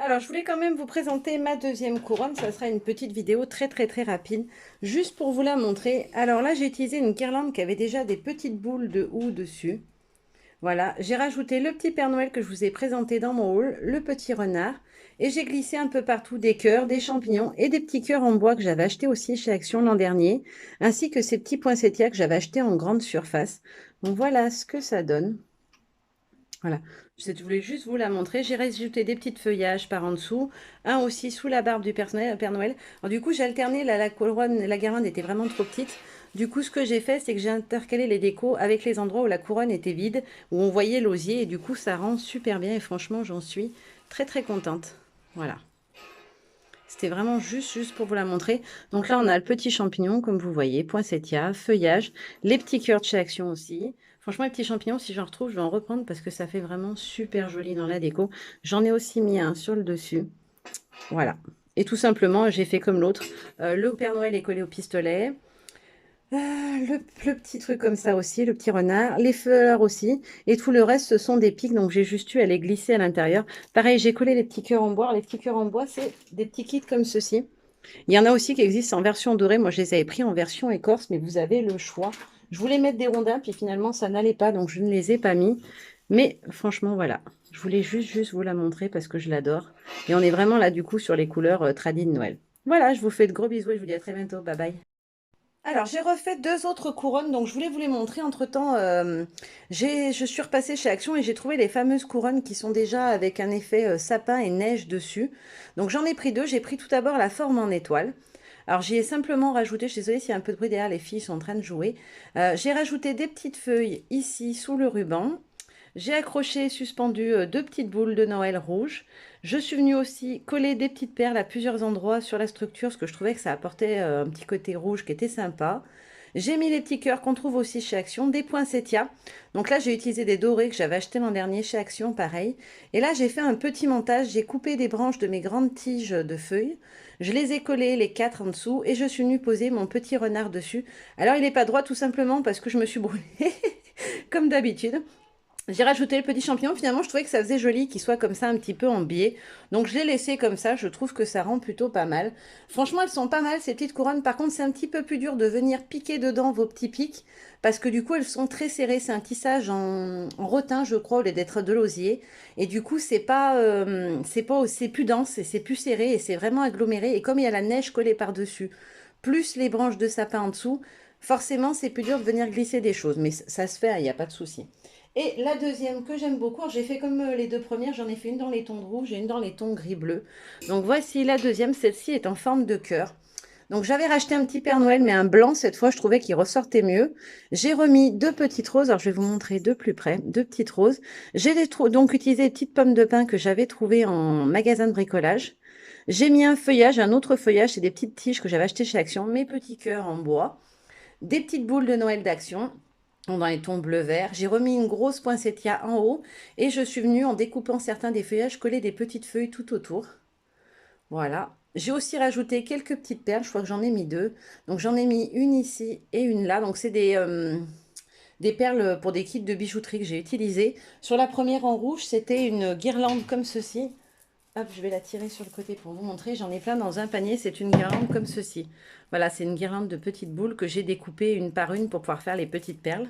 Alors, je voulais quand même vous présenter ma deuxième couronne. Ça sera une petite vidéo très rapide, juste pour vous la montrer. Alors là, j'ai utilisé une guirlande qui avait déjà des petites boules de houx dessus. Voilà, j'ai rajouté le petit Père Noël que je vous ai présenté dans mon haul, le petit renard, et j'ai glissé un peu partout des cœurs, des champignons et des petits cœurs en bois que j'avais acheté aussi chez Action l'an dernier, ainsi que ces petits poinsettias que j'avais achetés en grande surface. Donc voilà ce que ça donne. Voilà, je voulais juste vous la montrer. J'ai rajouté des petits feuillages par en dessous, un aussi sous la barbe du Père Noël. Alors, du coup, j'ai alterné, la couronne, la guirlande était vraiment trop petite. Du coup, ce que j'ai fait, c'est que j'ai intercalé les décos avec les endroits où la couronne était vide, où on voyait l'osier, et du coup, ça rend super bien, et franchement, j'en suis très contente. Voilà. C'était vraiment juste pour vous la montrer. Donc là, on a le petit champignon, comme vous voyez, poinsettia, feuillage, les petits cœurs de chez Action aussi. Franchement, les petits champignons, si j'en retrouve, je vais en reprendre parce que ça fait vraiment super joli dans la déco. J'en ai aussi mis un sur le dessus. Voilà. Et tout simplement, j'ai fait comme l'autre. Le Père Noël est collé au pistolet. Le petit truc comme ça aussi, le petit renard, les fleurs aussi, et tout le reste, ce sont des pics, donc j'ai juste eu à les glisser à l'intérieur. Pareil, j'ai collé les petits cœurs en bois. Les petits cœurs en bois, c'est des petits kits comme ceci. Il y en a aussi qui existent en version dorée. Moi, je les avais pris en version écorce, mais vous avez le choix. Je voulais mettre des rondins, puis finalement, ça n'allait pas, donc je ne les ai pas mis. Mais franchement, voilà. Je voulais juste vous la montrer parce que je l'adore. Et on est vraiment là, du coup, sur les couleurs tradies de Noël. Voilà, je vous fais de gros bisous et je vous dis à très bientôt. Bye bye. Alors, j'ai refait deux autres couronnes, donc je voulais vous les montrer. Entre-temps, je suis repassée chez Action et j'ai trouvé les fameuses couronnes qui sont déjà avec un effet sapin et neige dessus. Donc, j'en ai pris deux. J'ai pris tout d'abord la forme en étoile. Alors, j'y ai simplement rajouté, je suis désolée s'il y a un peu de bruit derrière, les filles sont en train de jouer. J'ai rajouté des petites feuilles ici sous le ruban. J'ai accroché, suspendu deux petites boules de Noël rouges. Je suis venue aussi coller des petites perles à plusieurs endroits sur la structure, parce que je trouvais que ça apportait un petit côté rouge qui était sympa. J'ai mis les petits cœurs qu'on trouve aussi chez Action, des poinsettias. Donc là, j'ai utilisé des dorés que j'avais achetés l'an dernier chez Action, pareil. Et là, j'ai fait un petit montage. J'ai coupé des branches de mes grandes tiges de feuilles. Je les ai collées les quatre en dessous et je suis venue poser mon petit renard dessus. Alors, il n'est pas droit tout simplement parce que je me suis brûlée, comme d'habitude. J'ai rajouté le petit champignon. Finalement, je trouvais que ça faisait joli qu'il soit comme ça un petit peu en biais. Donc, je l'ai laissé comme ça. Je trouve que ça rend plutôt pas mal. Franchement, elles sont pas mal, ces petites couronnes. Par contre, c'est un petit peu plus dur de venir piquer dedans vos petits pics. Parce que du coup, elles sont très serrées. C'est un tissage en rotin, je crois, au lieu d'être de l'osier. Et du coup, c'est plus dense et c'est plus serré et c'est vraiment aggloméré. Et comme il y a la neige collée par-dessus, plus les branches de sapin en dessous, forcément, c'est plus dur de venir glisser des choses. Mais ça se fait, hein, il n'y a pas de souci. Et la deuxième que j'aime beaucoup, j'ai fait comme les deux premières, j'en ai fait une dans les tons de rouge et une dans les tons gris-bleu. Donc voici la deuxième, celle-ci est en forme de cœur. Donc j'avais racheté un petit Père Noël, mais un blanc cette fois, je trouvais qu'il ressortait mieux. J'ai remis deux petites roses, alors je vais vous montrer de plus près, deux petites roses. Donc utilisé les petites pommes de pin que j'avais trouvées en magasin de bricolage. J'ai mis un feuillage, un autre feuillage, c'est des petites tiges que j'avais achetées chez Action, mes petits cœurs en bois, des petites boules de Noël d'Action dans les tons bleu-vert. J'ai remis une grosse poinsettia en haut et je suis venue en découpant certains des feuillages coller des petites feuilles tout autour. Voilà. J'ai aussi rajouté quelques petites perles, je crois que j'en ai mis deux. Donc j'en ai mis une ici et une là. Donc c'est des perles pour des kits de bijouterie que j'ai utilisées. Sur la première en rouge, c'était une guirlande comme ceci. Hop, je vais la tirer sur le côté pour vous montrer. J'en ai plein dans un panier. C'est une guirlande comme ceci. Voilà, c'est une guirlande de petites boules que j'ai découpées une par une pour pouvoir faire les petites perles.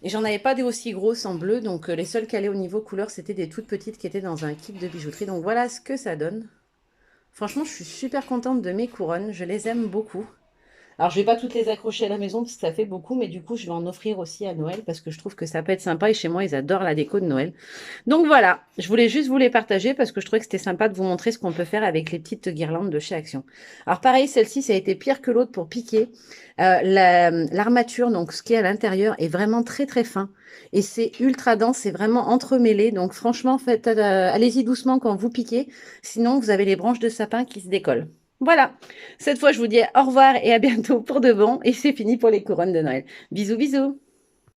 Et j'en avais pas des aussi grosses en bleu, donc les seules qui allaient au niveau couleur, c'était des toutes petites qui étaient dans un kit de bijouterie. Donc voilà ce que ça donne. Franchement, je suis super contente de mes couronnes. Je les aime beaucoup. Alors, je vais pas toutes les accrocher à la maison parce que ça fait beaucoup, mais du coup, je vais en offrir aussi à Noël parce que je trouve que ça peut être sympa et chez moi, ils adorent la déco de Noël. Donc voilà, je voulais juste vous les partager parce que je trouvais que c'était sympa de vous montrer ce qu'on peut faire avec les petites guirlandes de chez Action. Alors pareil, celle-ci, ça a été pire que l'autre pour piquer. L'armature, donc ce qui est à l'intérieur, est vraiment très fin. Et c'est ultra dense, c'est vraiment entremêlé. Donc franchement, allez-y doucement quand vous piquez. Sinon, vous avez les branches de sapin qui se décollent. Voilà, cette fois je vous dis au revoir et à bientôt pour de bon. Et c'est fini pour les couronnes de Noël. Bisous bisous.